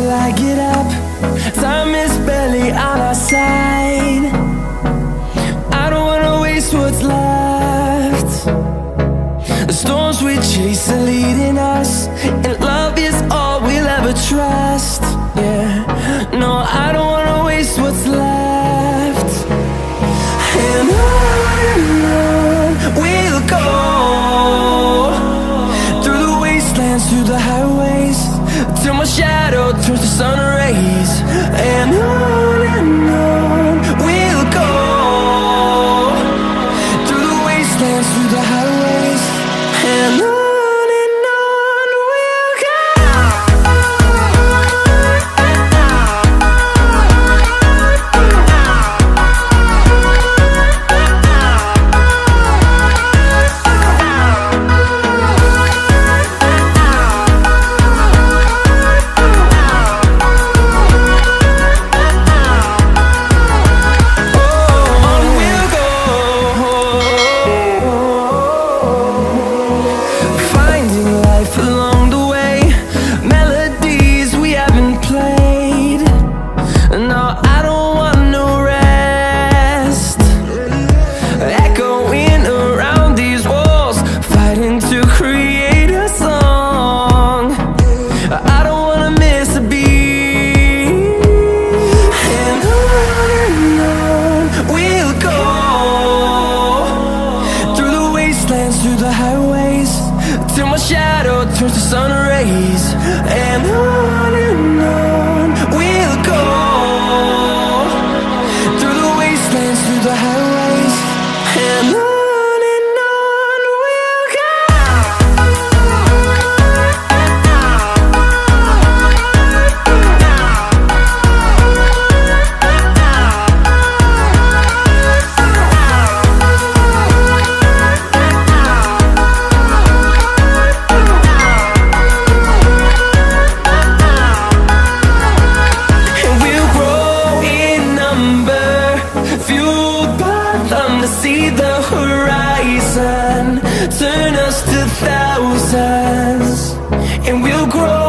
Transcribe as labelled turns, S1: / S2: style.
S1: till I get up. Time is barely on our side. I don't wanna waste what's left. The storms we chase are leading us, and love is all we'll ever trust. Yeah, no, I don't wanna waste what's left. And on we'll go, through the wastelands, through the highways, till my shadow turns to sun rays. And on we'll go, through the wastelands, through the highways, and on. Through the highways, till my shadow turns to sun rays. And on we'll go, through the wastelands, through the highways, and on. See the horizon turn us to thousands, and we'll grow